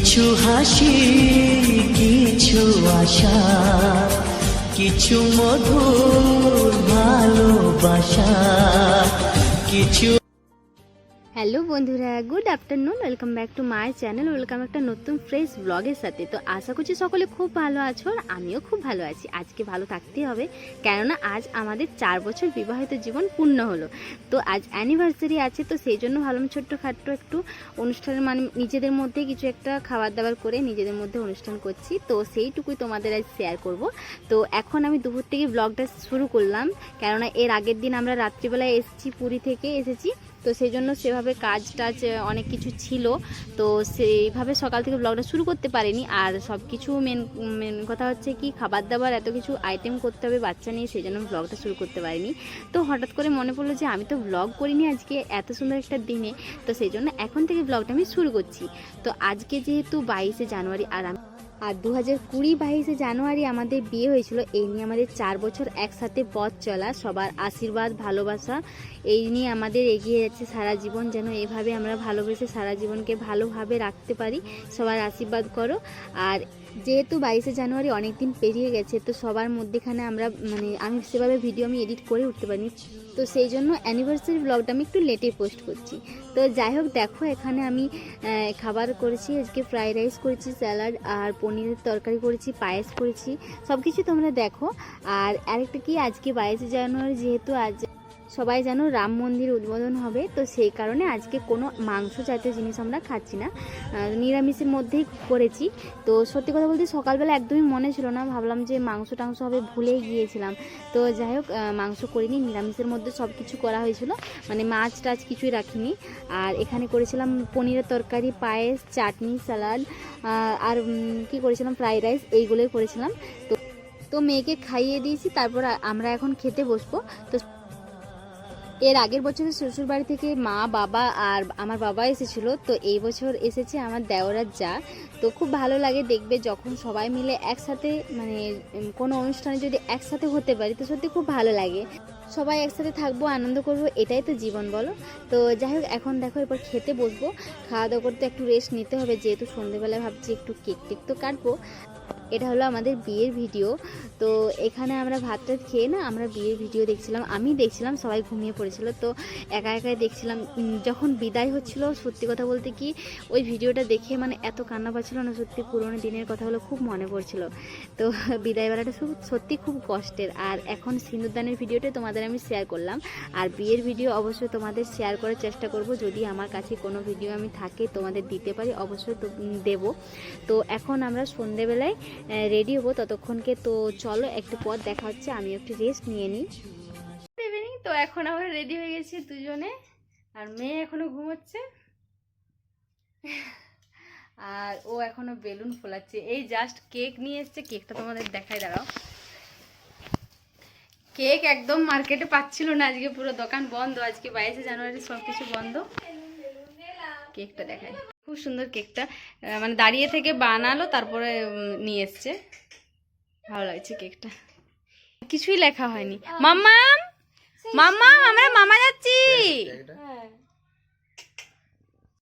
কিছু হাসি, কিছু আশা, কিছু মধুর ভালোবাসা, কিছু। হ্যালো বন্ধুরা, good afternoon. Welcome back to my channel. Welcome একটা নতুন ফ্রেশ ব্লগের সাথে। তো আশা করছি সকলে খুব ভালো আছো, আর আমিও খুব ভালো আছি। আজকে ভালো থাকতেই হবে, কেননা আজ আমাদের 4 বছর বিবাহিত জীবন পূর্ণ হলো। তো আজ অ্যানিভার্সারি আছে, তো সেই জন্য ভাবলাম ছোট্টখাট্টো একটু অনুষ্ঠানের মানে নিজেদের মধ্যে কিছু একটা খাবার দাবার করে নিজেদের মধ্যে অনুষ্ঠান করছি। তো সেইটুকুই তোমাদের আজ শেয়ার করব। তো এখন আমি দুপুর থেকে ব্লগটা শুরু করলাম, কেননা এর আগের দিন আমরা রাত্রিবেলায় এসেছি, পুরী থেকে এসেছি। তো সেই জন্য সেভাবে কাজ টাজ অনেক কিছু ছিল, তো সেইভাবে সকাল থেকে ব্লগটা শুরু করতে পারিনি। আর সব কিছু মেন কথা হচ্ছে কি, খাবার দাবার এত কিছু আইটেম করতে হবে বাচ্চা নিয়ে, সেই জন্য ব্লগটা শুরু করতে পারিনি। তো হঠাৎ করে মনে পড়লো যে আমি তো ব্লগ করিনি আজকে এত সুন্দর একটা দিনে, তো সেই জন্য এখন থেকে ব্লগটা আমি শুরু করছি। তো আজকে যেহেতু 22শে জানুয়ারি, আর 2020 22শে জানুয়ারি আমাদের বিয়ে হয়েছিল। এই নিয়ে আমাদের 4 বছর একসাথে পথ চলা, সবার আশীর্বাদ ভালোবাসা এই নিয়ে আমাদের এগিয়ে যাচ্ছে সারা জীবন। যেন এভাবে আমরা ভালোবেসে সারা জীবনকে ভালোভাবে রাখতে পারি, সবার আশীর্বাদ করো। আর যেহেতু 22শে জানুয়ারি অনেক দিন পেরিয়ে গেছে, তো সবার মধ্যেখানে আমরা আমি সেভাবে ভিডিও এডিট করে উঠতে পারিনি, তো সেই জন্য অ্যানিভার্সারি ব্লগটা আমি একটু লেটে পোস্ট করছি। তো যাই হোক, দেখো এখানে আমি খাবার করেছি, আজকে ফ্রাইড রাইস করেছি, স্যালাড আর পনিরের তরকারি করেছি, পায়েস করেছি, সব কিছু তোমরা দেখো। আর আরেকটা কি, আজকে 22শে জানুয়ারি যেহেতু আজ সবাই জানো রাম মন্দির উদ্বোধন হবে, তো সেই কারণে আজকে কোনো মাংস জাতীয় জিনিস আমরা খাচ্ছি না, নিরামিষের মধ্যেই করেছি। তো সত্যি কথা বলতে সকালবেলা একদমই মনে ছিল না, ভাবলাম যে মাংস টাংস হবে, ভুলেই গিয়েছিলাম। তো যাই হোক, মাংস করিনি, নিরামিষের মধ্যে সব কিছু করা হয়েছিল, মানে মাছ টাছ কিছুই রাখিনি। আর এখানে করেছিলাম পনিরের তরকারি, পায়েস, চাটনি, স্যালাড, আর কি করেছিলাম, ফ্রাইড রাইস, এইগুলোই করেছিলাম। তো মেয়েকে খাইয়ে দিয়েছি, তারপর আমরা এখন খেতে বসবো। তো এর আগের বছরে শ্বশুর বাড়ি থেকে মা, বাবা আর আমার বাবা এসেছিলো, তো এই বছর এসেছে আমার দেওরার যা। তো খুব ভালো লাগে দেখবে যখন সবাই মিলে একসাথে, মানে কোনো অনুষ্ঠানে যদি একসাথে হতে পারি, তো সত্যি খুব ভালো লাগে। সবাই একসাথে থাকবো, আনন্দ করবো, এটাই তো জীবন, বলো। তো যাই হোক, এখন দেখো এরপর খেতে বসবো। খাওয়া দাওয়া করতে একটু রেস্ট নিতে হবে, যেহেতু সন্ধ্যেবেলায় ভাবছি একটু কেক টেক তো কাটবো। এটা হলো আমাদের বিয়ের ভিডিও। তো এখানে আমরা ভাতটা খেয়ে না, আমরা বিয়ের ভিডিও দেখছিলাম, আমি দেখছিলাম, সবাই ঘুমিয়ে পড়েছিল। তো একা একাই দেখছিলাম। যখন বিদায় হচ্ছিল, সত্যি কথা বলতে কি, ওই ভিডিওটা দেখে মানে এত কান্না পাচ্ছিল না, সত্যি পুরোনো দিনের কথাগুলো খুব মনে পড়ছিল। তো বিদায়বেলাটা সত্যি খুব কষ্টের। আর এখন সিঁদুরদানের ভিডিওটা তোমাদের আমি শেয়ার করলাম, আর বিয়ের ভিডিও অবশ্যই তোমাদের শেয়ার করার চেষ্টা করব, যদি আমার কাছে কোনো ভিডিও আমি থাকে তোমাদের দিতে পারি, অবশ্যই তো দেব। তো এখন আমরা সন্ধেবেলায় রেডি হবো, ততক্ষণকে তো চলো একটু পর দেখা হচ্ছে, আমি একটু রেস্ট নিয়ে নিই। তো এখন আমরা রেডি হয়ে গেছি দুজনে, আর মেয়ে এখনো ঘুমোচ্ছে, আর ও এখনো বেলুন ফোলাচ্ছে। এই জাস্ট কেক নিয়ে এসছে, কেকটা তোমাদের দেখাই, দাঁড়াও। কেক একদম মার্কেটে পাচ্ছিল না আজকে, পুরো দোকান বন্ধ, আজকে 22শে জানুয়ারি সব কিছু বন্ধ। কেকটা দেখাই, খুব সুন্দর কেকটা, মানে দাঁড়িয়ে থেকে বানালো, তারপরে নিয়ে এসছে, ভালো লাগছে কেকটা। কিছুই লেখা হয়নি। মাম্মাম মাম্মাম, আমরা মামা যাচ্ছি,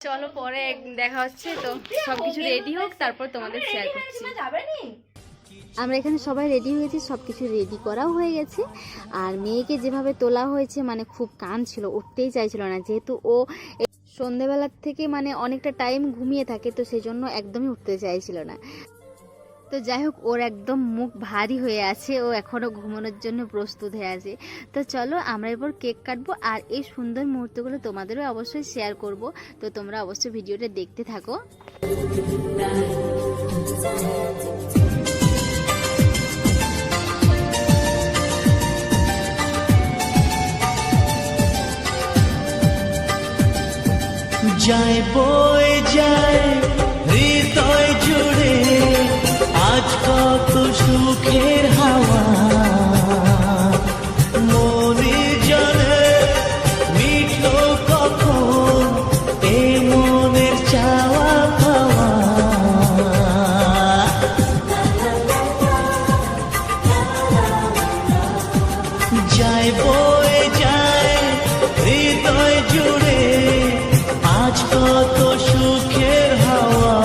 চলো পরে দেখা হচ্ছে। তো সবকিছু রেডি হোক, তারপর তোমাদের শেয়ার করছি। আমরা এখানে সবাই রেডি হয়েছি, সব কিছু রেডি করাও হয়ে গেছে। আর মেয়েকে যেভাবে তোলা হয়েছে, মানে খুব কাঁদছিল, উঠতেই চাইছিল না, যেহেতু ও সন্ধেবেলার থেকে মানে অনেকটা টাইম ঘুমিয়ে থাকে, তো সেই জন্য একদমই উঠতে চাইছিল না। তো যাই হোক, ওর একদম মুখ ভারী হয়ে আছে, ও এখনও ঘুমানোর জন্য প্রস্তুত হয়ে আছে। তো চলো আমরা এরপর কেক কাটবো, আর এই সুন্দর মুহূর্তগুলো তোমাদেরও অবশ্যই শেয়ার করব। তো তোমরা অবশ্যই ভিডিওটা দেখতে থাকো। যায় বয়ে যায় হৃদয় জুড়ে আজ কত সুখের হাওয়া, মনে জানে মিটলো কখন এ মনের চাওয়া পাওয়া। যায় বয়ে যায় হৃদয় জুড়ে আজ কত সুখের হাওয়া।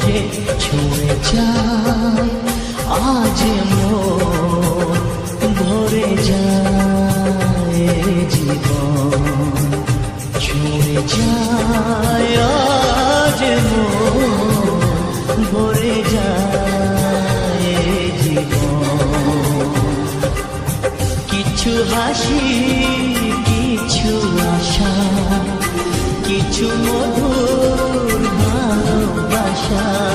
যে ছুঁয়ে যায় আজ মন ভরে যায় জীবন ছুঁয়ে যায় আজ মন ভরে যায় জীবন কিছু হাসি কিছু আশা কিছু মধুর ভালোবাসা